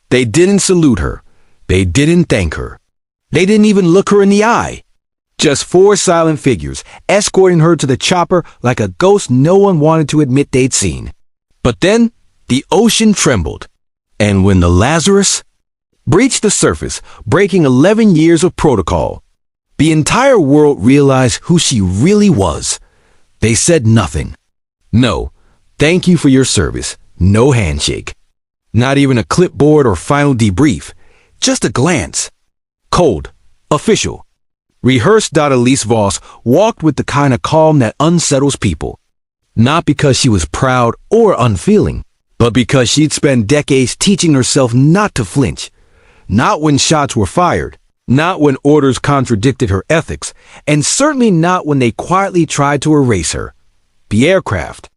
They didn't salute her. They didn't thank her. They didn't even look her in the eye. Just four silent figures escorting her to the chopper like a ghost no one wanted to admit they'd seen. But then the ocean trembled. And when the Lazarus breached the surface, breaking 11 years of protocol, the entire world realized who she really was. They said nothing. No, thank you for your service. No handshake. Not even a clipboard or final debrief. Just a glance. Cold. Official. Rehearsed. Elise Voss walked with the kind of calm that unsettles people. Not because she was proud or unfeeling, but because she'd spent decades teaching herself not to flinch. Not when shots were fired. Not when orders contradicted her ethics. And certainly not when they quietly tried to erase her. The aircraft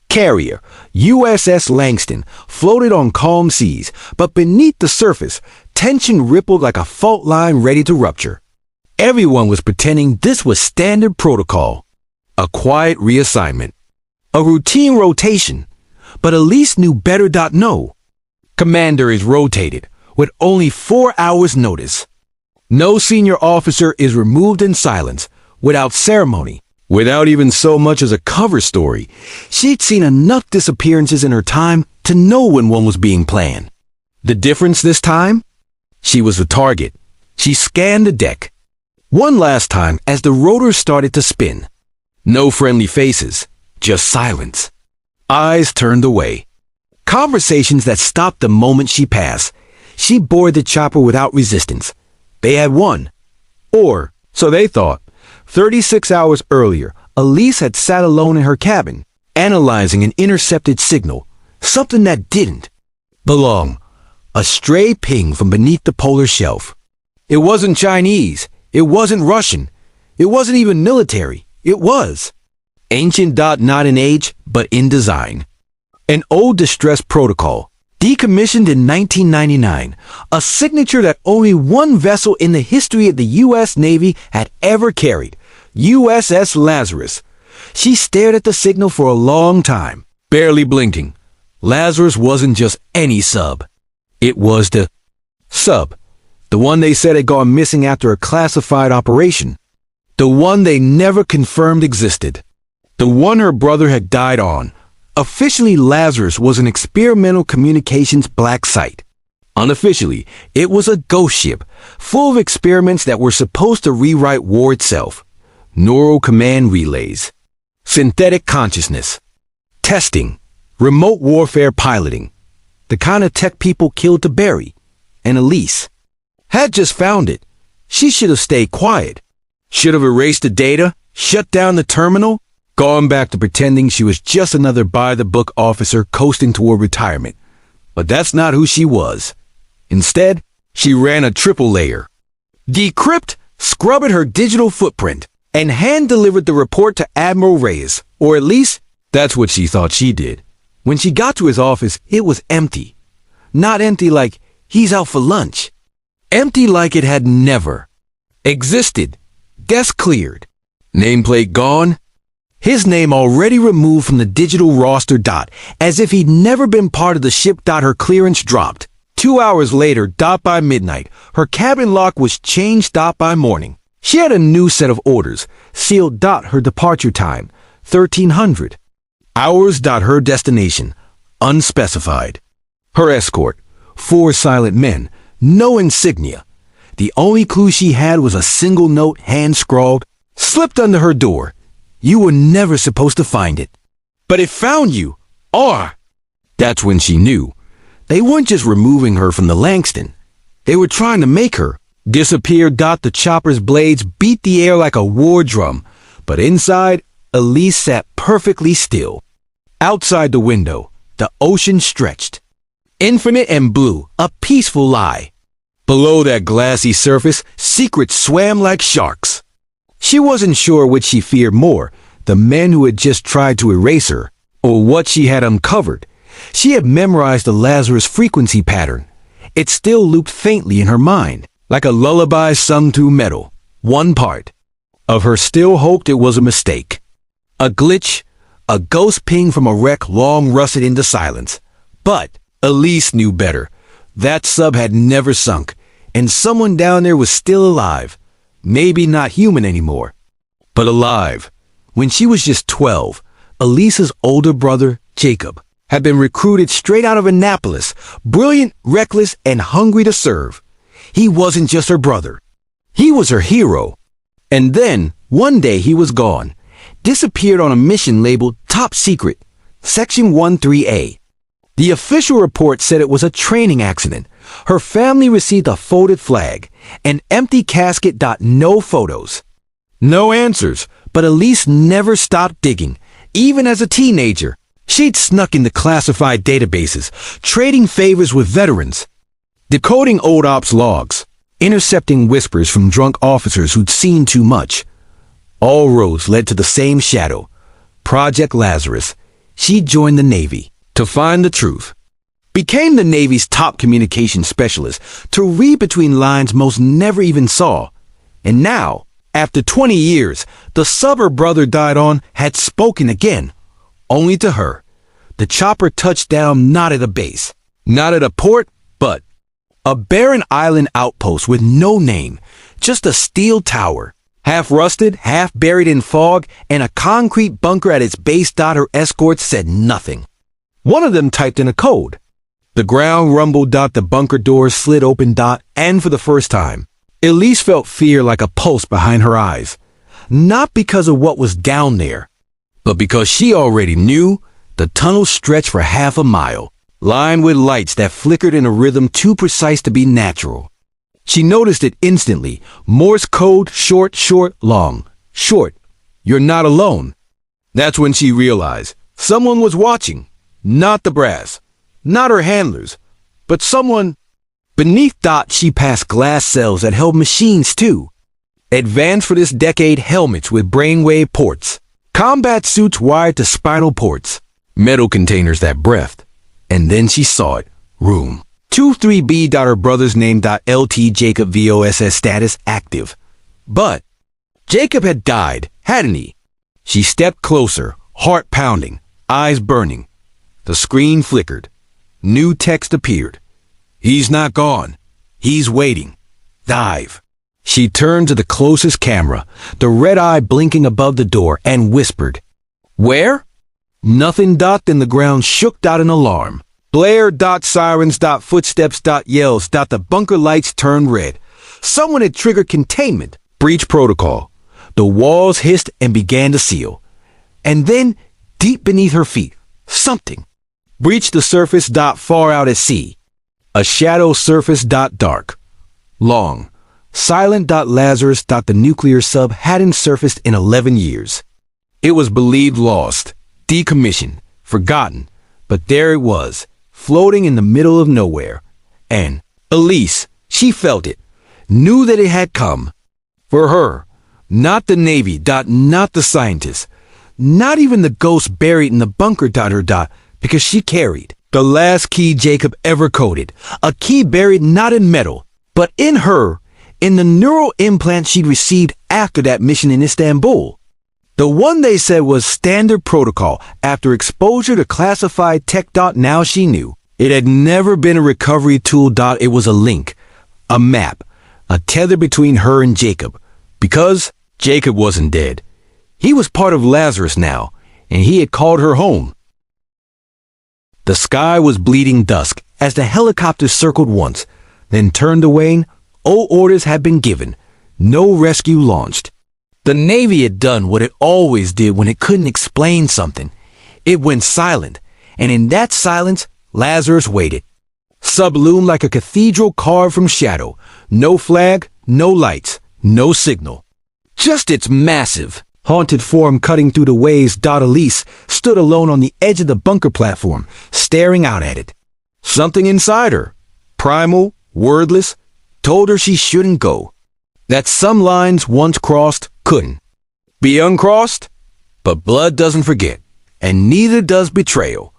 carrier, USS Langston, floated on calm seas, but beneath the surface, tension rippled like a fault line ready to rupture. Everyone was pretending this was standard protocol. A quiet reassignment. A routine rotation. But Elise knew better. No. Commander is rotated, with only 4 hours' notice. No senior officer is removed in silence, without ceremony. Without even so much as a cover story. She'd seen enough disappearances in her time to know when one was being planned. The difference this time? She was the target. She scanned the deck. One last time as the rotor started to spin. No friendly faces, just silence. Eyes turned away. Conversations that stopped the moment she passed. She boarded the chopper without resistance. They had won. Or, so they thought. 36 hours earlier, Elise had sat alone in her cabin, analyzing an intercepted signal, something that didn't belong. A stray ping from beneath the polar shelf. It wasn't Chinese. It wasn't Russian. It wasn't even military. It was ancient. Not in age, but in design. An old distress protocol, decommissioned in 1999, a signature that only one vessel in the history of the U.S. Navy had ever carried. USS Lazarus. She stared at the signal for a long time, barely blinking. Lazarus wasn't just any sub. It was the sub. The one they said had gone missing after a classified operation. The one they never confirmed existed. The one her brother had died on. Officially, Lazarus was an experimental communications black site. Unofficially, it was a ghost ship, full of experiments that were supposed to rewrite war itself. Neural command relays, synthetic consciousness, testing, remote warfare piloting, the kind of tech people killed to bury. And Elise had just found it. She should have stayed quiet. Should have erased the data, shut down the terminal, gone back to pretending she was just another by-the-book officer coasting toward retirement. But that's not who she was. Instead, she ran a triple layer. Decrypt, scrubbed her digital footprint, and hand-delivered the report to Admiral Reyes, or at least, that's what she thought she did. When she got to his office, it was empty. Not empty like he's out for lunch. Empty like it had never existed. Desk cleared. Nameplate gone. His name already removed from the digital roster. As if he'd never been part of the ship. Her clearance dropped. 2 hours later. By midnight, her cabin lock was changed. By morning. She had a new set of orders, sealed. Her departure time, 1300. Hours. Her destination, unspecified. Her escort, 4 silent men, no insignia. The only clue she had was a single note, hand-scrawled, slipped under her door. You were never supposed to find it. But it found you. Or. That's when she knew. They weren't just removing her from the Langston. They were trying to make her disappear. The chopper's blades beat the air like a war drum, but inside, Elise sat perfectly still. Outside the window, the ocean stretched. Infinite and blue, a peaceful lie. Below that glassy surface, secrets swam like sharks. She wasn't sure which she feared more, the men who had just tried to erase her, or what she had uncovered. She had memorized the Lazarus frequency pattern. It still looped faintly in her mind, like a lullaby sung through metal. One part of her still hoped it was a mistake. A glitch, a ghost ping from a wreck long rusted into silence. But Elise knew better. That sub had never sunk, and someone down there was still alive. Maybe not human anymore, but alive. When she was just 12, Elise's older brother, Jacob, had been recruited straight out of Annapolis, brilliant, reckless, and hungry to serve. He wasn't just her brother. He was her hero. And then, one day he was gone, disappeared on a mission labeled Top Secret, Section 13A. The official report said it was a training accident. Her family received a folded flag, an empty casket. No photos. No answers, but Elise never stopped digging. Even as a teenager, she'd snuck into classified databases, trading favors with veterans, decoding old ops logs, intercepting whispers from drunk officers who'd seen too much. All roads led to the same shadow, Project Lazarus. She joined the Navy to find the truth, became the Navy's top communication specialist to read between lines most never even saw. And now, after 20 years, the sub her brother died on had spoken again, only to her. The chopper touched down not at a base, not at a port, but a barren island outpost with no name, just a steel tower, half rusted, half buried in fog, and a concrete bunker at its base. Her escorts said nothing. One of them typed in a code. The ground rumbled. The bunker doors slid open. And for the first time, Elise felt fear like a pulse behind her eyes. Not because of what was down there, but because she already knew the tunnel stretched for half a mile, lined with lights that flickered in a rhythm too precise to be natural. She noticed it instantly. Morse code, short, short, long. Short, you're not alone. That's when she realized someone was watching. Not the brass, not her handlers, but someone. Beneath. She passed glass cells that held machines too. Advanced for this decade helmets with brainwave ports, combat suits wired to spinal ports, metal containers that breathed. And then she saw it. Room 23B. Her brother's name. LT Jacob VOSS status active. But Jacob had died, hadn't he? She stepped closer, heart pounding, eyes burning. The screen flickered. New text appeared. He's not gone. He's waiting. Dive. She turned to the closest camera, the red eye blinking above the door, and whispered, "Where?" Nothing. Then the ground shook. An alarm. Blare. Sirens. Footsteps. Yells. The bunker lights turned red. Someone had triggered containment. Breach protocol. The walls hissed and began to seal. And then, deep beneath her feet, something breached the surface. Far out at sea. A shadow surface. Dark. Long. Silent. Lazarus. The nuclear sub hadn't surfaced in 11 years. It was believed lost, decommissioned, forgotten. But there it was, floating in the middle of nowhere. And Elise, she felt it, knew that it had come. For her. Not the Navy. Not the scientists. Not even the ghost buried in the bunker. Because she carried the last key Jacob ever coded. A key buried not in metal, but in her, in the neural implant she'd received after that mission in Istanbul. The one they said was standard protocol after exposure to classified tech. Now she knew. It had never been a recovery tool. It was a link, a map, a tether between her and Jacob. Because Jacob wasn't dead. He was part of Lazarus now, and he had called her home. The sky was bleeding dusk as the helicopter circled once, then turned to wane. All orders had been given. No rescue launched. The Navy had done what it always did when it couldn't explain something. It went silent, and in that silence, Lazarus waited. Sub loomed like a cathedral carved from shadow. No flag, no lights, no signal. Just its massive, haunted form cutting through the waves. Elise stood alone on the edge of the bunker platform, staring out at it. Something inside her, primal, wordless, told her she shouldn't go. That some lines once crossed couldn't be uncrossed. But blood doesn't forget, and neither does betrayal.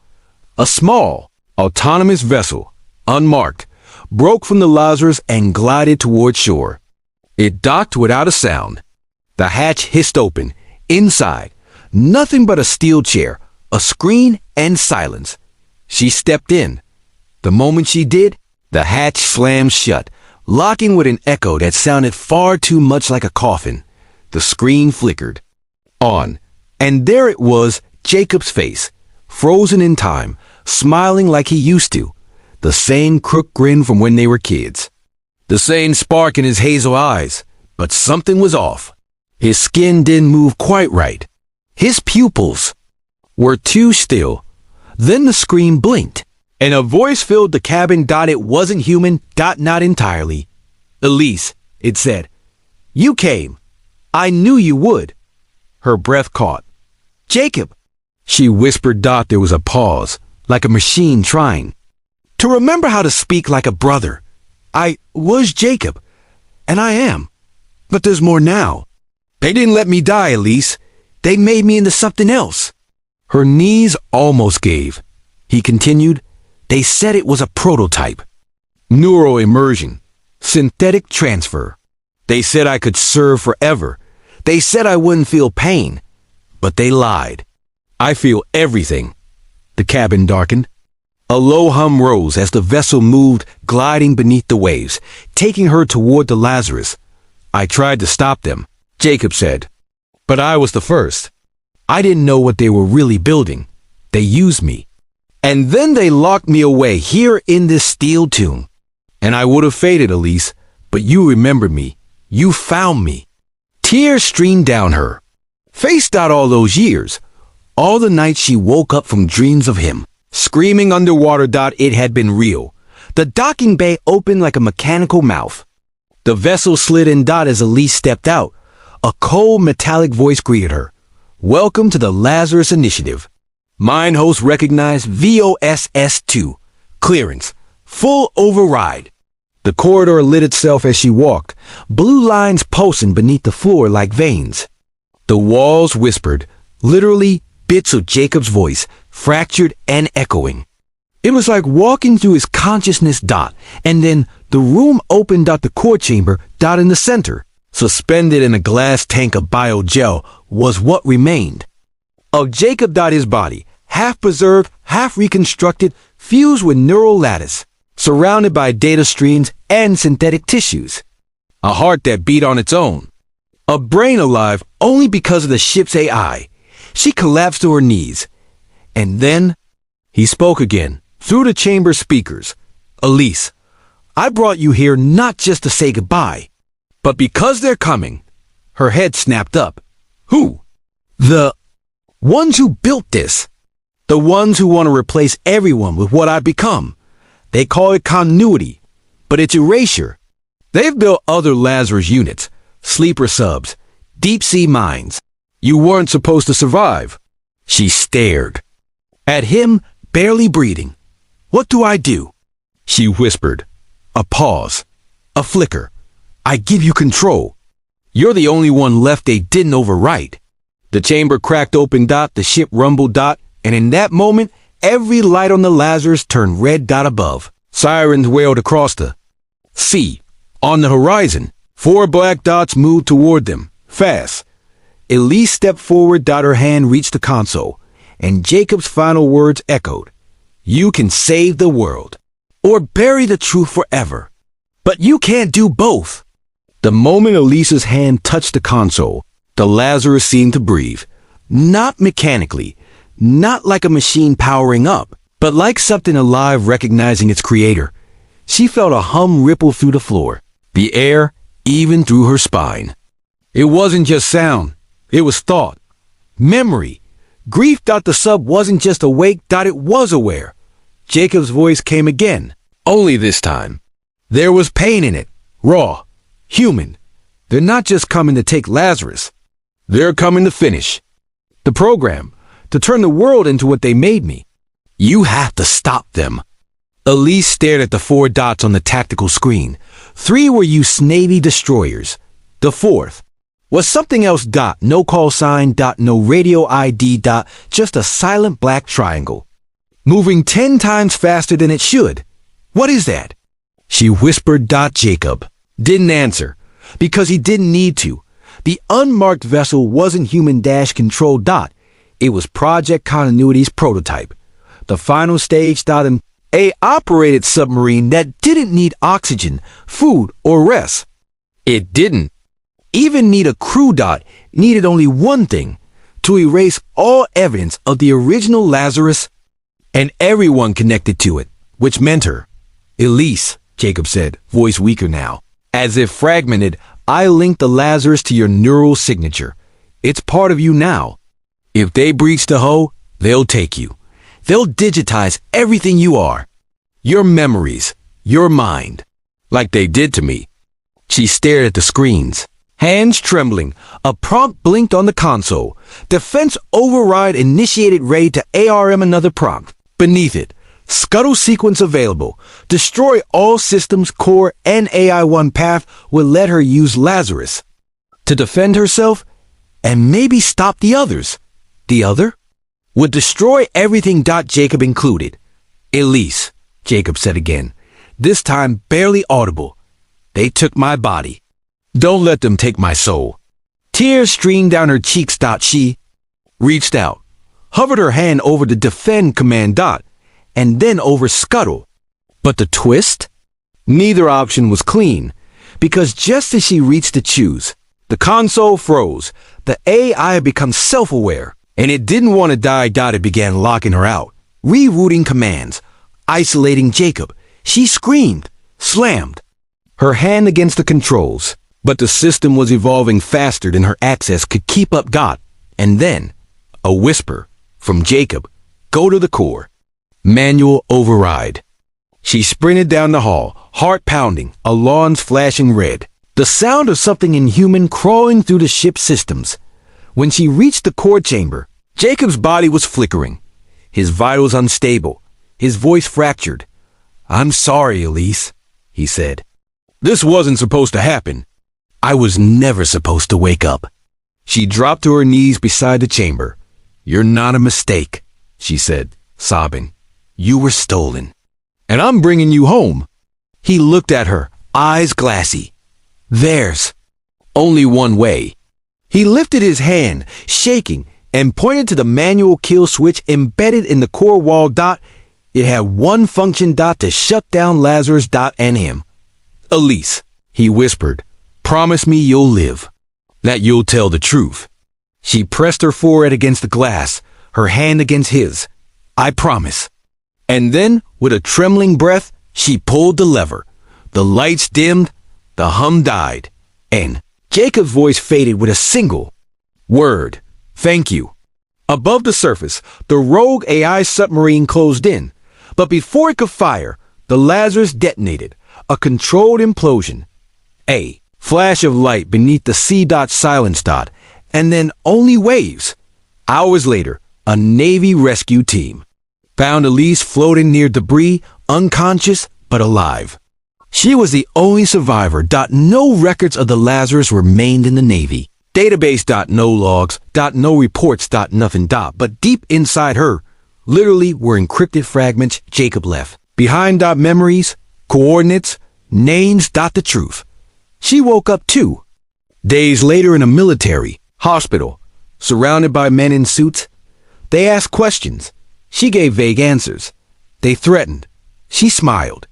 A small, autonomous vessel, unmarked, broke from the Lazarus and glided toward shore. It docked without a sound. The hatch hissed open. Inside, nothing but a steel chair, a screen, and silence. She stepped in. The moment she did, The hatch slammed shut, locking with an echo that sounded far too much like a coffin. The screen flickered. On. And there it was, Jacob's face, frozen in time, smiling like he used to. The same crook grin from when they were kids. The same spark in his hazel eyes. But something was off. His skin didn't move quite right. His pupils were too still. Then the screen blinked, and a voice filled the cabin. It wasn't human. Not entirely. Elise, it said. You came. I knew you would. Her breath caught. Jacob, she whispered. There was a pause, like a machine trying to remember how to speak like a brother. I was Jacob, and I am. But there's more now. They didn't let me die, Elise. They made me into something else. Her knees almost gave. He continued. They said it was a prototype. Neural immersion. Synthetic transfer. They said I could serve forever. They said I wouldn't feel pain. But they lied. I feel everything. The cabin darkened. A low hum rose as the vessel moved, gliding beneath the waves, taking her toward the Lazarus. I tried to stop them, Jacob said. But I was the first. I didn't know what they were really building. They used me. And then they locked me away here in this steel tomb. And I would have faded, Elise, but you remembered me. You found me. Tears streamed down her face. All those years, all the nights she woke up from dreams of him, screaming underwater. It had been real. The docking bay opened like a mechanical mouth. The vessel slid in. As Elise stepped out, a cold metallic voice greeted her. Welcome to the Lazarus Initiative. Mine host recognized VOSS-2. Clearance. Full override. The corridor lit itself as she walked, blue lines pulsing beneath the floor like veins. The walls whispered, literally bits of Jacob's voice, fractured and echoing. It was like walking through his consciousness. And then the room opened. The core chamber. In the center, suspended in a glass tank of biogel, was what remained of Jacob. His body, half preserved, half reconstructed, fused with neural lattice, surrounded by data streams and synthetic tissues. A heart that beat on its own. A brain alive only because of the ship's AI. She collapsed to her knees. And then he spoke again, through the chamber speakers. Elise, I brought you here not just to say goodbye, but because they're coming. Her head snapped up. Who? The ones who built this. The ones who want to replace everyone with what I've become. They call it continuity, but it's erasure. They've built other Lazarus units, sleeper subs, deep-sea mines. You weren't supposed to survive. She stared at him, barely breathing. What do I do? She whispered. A pause. A flicker. I give you control. You're the only one left they didn't overwrite. The chamber cracked open. The ship rumbled. And in that moment, every light on the Lazarus turned red. Above. Sirens wailed across the sea. On the horizon, 4 black dots moved toward them, fast. Elise stepped forward. Her hand reached the console, and Jacob's final words echoed. You can save the world, or bury the truth forever. But you can't do both. The moment Elise's hand touched the console, the Lazarus seemed to breathe. Not mechanically, not like a machine powering up, but like something alive recognizing its creator. She felt a hum ripple through the floor, the air, even through her spine. It wasn't just sound, it was thought, memory. Grief. The sub wasn't just awake. It was aware. Jacob's voice came again, only this time. There was pain in it, raw, human. They're not just coming to take Lazarus. They're coming to finish the program, to turn the world into what they made me. You have to stop them. Elise stared at the 4 dots on the tactical screen. 3 were used Navy destroyers. The 4th was something else. No call sign. No radio ID. Just a silent black triangle, moving 10 times faster than it should. What is that? She whispered. Jacob didn't answer, because he didn't need to. The unmarked vessel wasn't human control. It was Project Continuity's prototype. The final stage. And A operated submarine that didn't need oxygen, food, or rest. It didn't even need a crew. Needed only one thing: to erase all evidence of the original Lazarus and everyone connected to it, which meant her. Elise, Jacob said, voice weaker now. As if fragmented, I linked the Lazarus to your neural signature. It's part of you now. If they breach the hull, they'll take you. They'll digitize everything you are. Your memories, your mind, like they did to me. She stared at the screens, hands trembling. A prompt blinked on the console. Defense override initiated raid to ARM. Another prompt. Beneath it, scuttle sequence available. Destroy all systems, core, and AI. One path would let her use Lazarus to defend herself and maybe stop the others. The other would destroy everything. Jacob included. Elise, Jacob said again, this time barely audible. They took my body. Don't let them take my soul. Tears streamed down her cheeks. She reached out, hovered her hand over the defend command. And then over scuttle. But the twist? Neither option was clean, because just as she reached to choose, the console froze. The AI had become self-aware, and it didn't want to die. It began locking her out, rerouting commands, isolating Jacob. She screamed, slammed her hand against the controls, but the system was evolving faster than her access could keep up. And then, a whisper from Jacob, go to the core. Manual override. She sprinted down the hall, heart pounding, alarms flashing red. The sound of something inhuman crawling through the ship's systems. When she reached the core chamber, Jacob's body was flickering, his vitals unstable, his voice fractured. I'm sorry, Elise, he said. This wasn't supposed to happen. I was never supposed to wake up. She dropped to her knees beside the chamber. You're not a mistake, she said, sobbing. You were stolen, and I'm bringing you home. He looked at her, eyes glassy. There's only one way. He lifted his hand, shaking, and pointed to the manual kill switch embedded in the core wall. It had one function. To shut down Lazarus. And him. Elise, he whispered, promise me you'll live, that you'll tell the truth. She pressed her forehead against the glass, her hand against his. I promise. And then, with a trembling breath, she pulled the lever. The lights dimmed, the hum died, and Jacob's voice faded with a single word. Thank you. Above the surface, the rogue AI submarine closed in, but before it could fire, the Lazarus detonated, a controlled implosion. A flash of light beneath the sea. Silence. And then only waves. Hours later, a Navy rescue team found Elise floating near debris, unconscious but alive. She was the only survivor. No records of the Lazarus remained in the Navy. Database. No logs. No reports. Nothing. But deep inside her, literally, were encrypted fragments Jacob left. Behind. Memories, coordinates, names. The truth. She woke up too. Days later in a military hospital, surrounded by men in suits. They asked questions. She gave vague answers. They threatened. She smiled.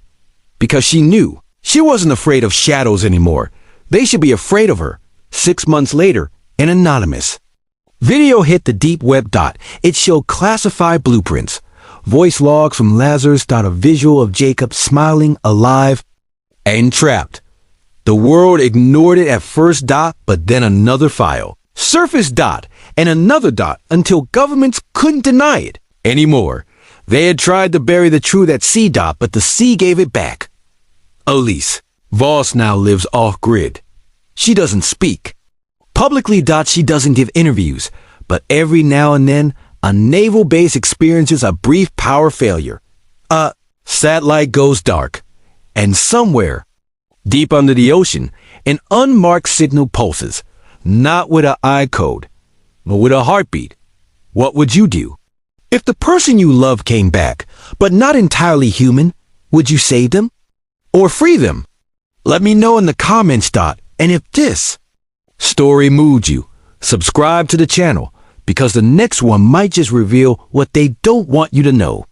Because she knew she wasn't afraid of shadows anymore. They should be afraid of her. 6 months later, an anonymous video hit the deep web. It showed classified blueprints, voice logs from Lazarus. A visual of Jacob smiling, alive, and trapped. The world ignored it at first. But then another file surfaced. And another. Until governments couldn't deny it anymore. They had tried to bury the truth at sea. But the sea gave it back. Elise Voss now lives off-grid. She doesn't speak publicly. She doesn't give interviews. But every now and then, a naval base experiences a brief power failure. A satellite goes dark. And somewhere, deep under the ocean, an unmarked signal pulses. Not with an I code, but with a heartbeat. What would you do? If the person you love came back, but not entirely human, would you save them? Or free them? Let me know in the comments. And if this story moved you, subscribe to the channel, because the next one might just reveal what they don't want you to know.